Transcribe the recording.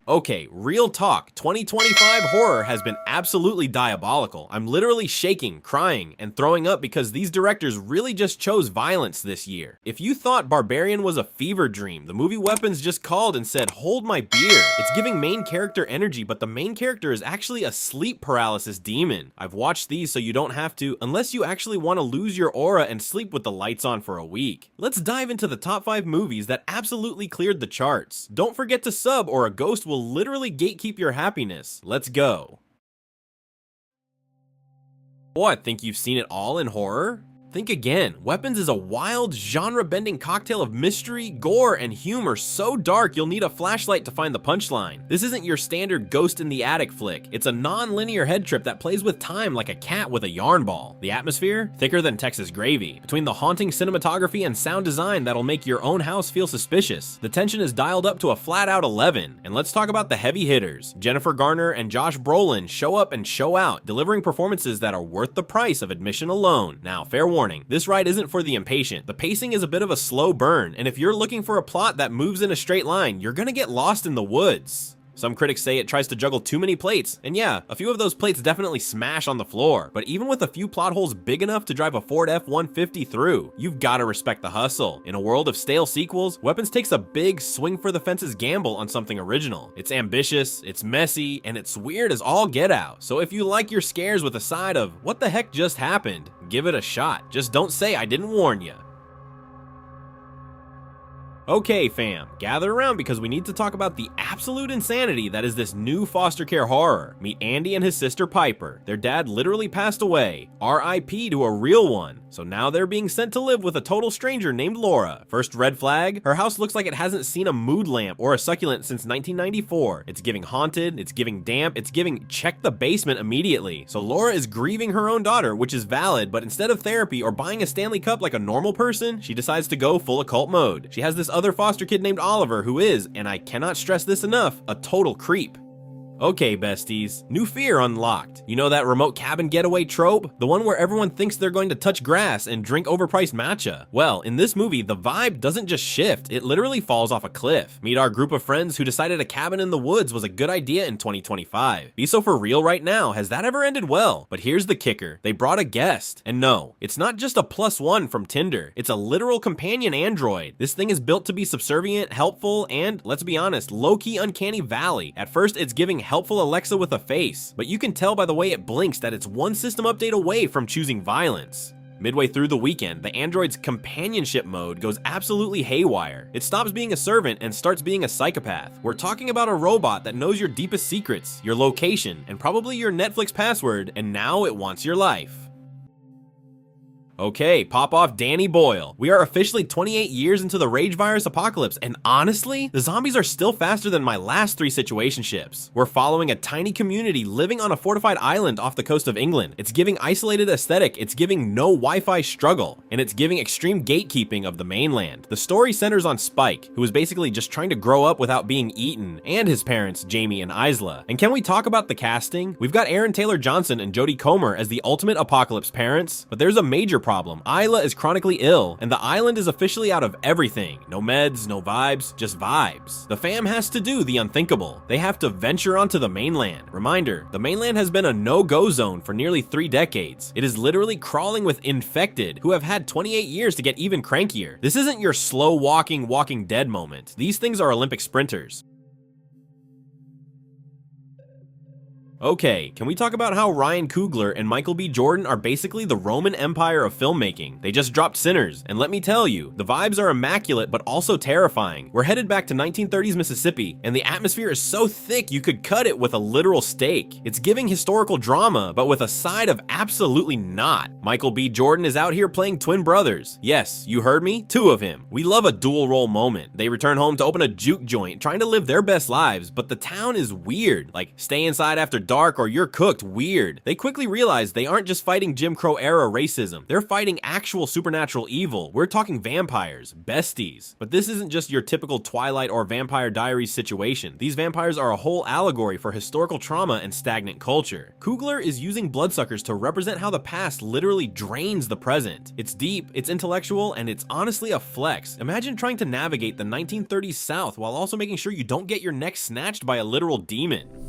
Okay, real talk, 2025 horror has been absolutely diabolical. I'm literally shaking, crying, and throwing up because these directors really just chose violence this year. If you thought Barbarian was a fever dream, the movie Weapons just called and said, hold my beer. It's giving main character energy, but the main character is actually a sleep paralysis demon. I've watched these so you don't have to, unless you actually want to lose your aura and sleep with the lights on for a week. Let's dive into the top 5 movies that absolutely cleared the charts. Don't forget to sub or a ghost will literally gatekeep your happiness. Let's go. What, think you've seen it all in horror? Think again. Weapons is a wild, genre-bending cocktail of mystery, gore, and humor so dark you'll need a flashlight to find the punchline. This isn't your standard ghost in the attic flick. It's a non-linear head trip that plays with time like a cat with a yarn ball. The atmosphere? Thicker than Texas gravy. Between the haunting cinematography and sound design that'll make your own house feel suspicious, the tension is dialed up to a flat-out 11. And let's talk about the heavy hitters. Jennifer Garner and Josh Brolin show up and show out, delivering performances that are worth the price of admission alone. Now, fair warning, this ride isn't for the impatient. The pacing is a bit of a slow burn, and if you're looking for a plot that moves in a straight line, you're gonna get lost in the woods. Some critics say it tries to juggle too many plates, and yeah, a few of those plates definitely smash on the floor, but even with a few plot holes big enough to drive a Ford F-150 through, you've gotta respect the hustle. In a world of stale sequels, Weapons takes a big swing-for-the-fences gamble on something original. It's ambitious, it's messy, and it's weird as all get out. So if you like your scares with a side of, what the heck just happened, give it a shot. Just don't say I didn't warn ya. Okay fam, gather around because we need to talk about the absolute insanity that is this new foster care horror. Meet Andy and his sister Piper. Their dad literally passed away, RIP to a real one, so now they're being sent to live with a total stranger named Laura. First red flag, her house looks like it hasn't seen a mood lamp or a succulent since 1994. It's giving haunted, it's giving damp, it's giving check the basement immediately. So Laura is grieving her own daughter, which is valid, but instead of therapy or buying a Stanley Cup like a normal person, she decides to go full occult mode. She has this other foster kid named Oliver who is, and I cannot stress this enough, a total creep. Okay, besties, new fear unlocked. You know that remote cabin getaway trope? The one where everyone thinks they're going to touch grass and drink overpriced matcha. Well, in this movie, the vibe doesn't just shift, it literally falls off a cliff. Meet our group of friends who decided a cabin in the woods was a good idea in 2025. Be so for real right now, has that ever ended well? But here's the kicker, they brought a guest. And no, it's not just a +1 from Tinder, it's a literal companion android. This thing is built to be subservient, helpful, and, let's be honest, low-key uncanny valley. At first, it's giving helpful Alexa with a face, but you can tell by the way it blinks that it's one system update away from choosing violence. Midway through the weekend, the android's companionship mode goes absolutely haywire. It stops being a servant and starts being a psychopath. We're talking about a robot that knows your deepest secrets, your location, and probably your Netflix password, and now it wants your life. Okay, pop off Danny Boyle. We are officially 28 years into the rage virus apocalypse, and honestly, the zombies are still faster than my last 3 situationships. We're following a tiny community living on a fortified island off the coast of England. It's giving isolated aesthetic, it's giving no Wi-Fi struggle, and it's giving extreme gatekeeping of the mainland. The story centers on Spike, who is basically just trying to grow up without being eaten, and his parents, Jamie and Isla. And can we talk about the casting? We've got Aaron Taylor Johnson and Jodie Comer as the ultimate apocalypse parents, but there's a major problem. Isla is chronically ill, and the island is officially out of everything. No meds, no vibes, just vibes. The fam has to do the unthinkable. They have to venture onto the mainland. Reminder, the mainland has been a no-go zone for nearly 3 decades. It is literally crawling with infected, who have had 28 years to get even crankier. This isn't your slow-walking, Walking Dead moment. These things are Olympic sprinters. Okay, can we talk about how Ryan Coogler and Michael B. Jordan are basically the Roman Empire of filmmaking? They just dropped Sinners, and let me tell you, the vibes are immaculate but also terrifying. We're headed back to 1930s Mississippi, and the atmosphere is so thick you could cut it with a literal stake. It's giving historical drama, but with a side of absolutely not. Michael B. Jordan is out here playing twin brothers. Yes, you heard me, 2 of him. We love a dual role moment. They return home to open a juke joint, trying to live their best lives, but the town is weird. Like, stay inside after dark or you're cooked weird. They quickly realize they aren't just fighting Jim Crow era racism, they're fighting actual supernatural evil. We're talking vampires, besties. But this isn't just your typical Twilight or Vampire Diaries situation. These vampires are a whole allegory for historical trauma and stagnant culture. Coogler is using bloodsuckers to represent how the past literally drains the present. It's deep, it's intellectual, and it's honestly a flex. Imagine trying to navigate the 1930s South while also making sure you don't get your neck snatched by a literal demon.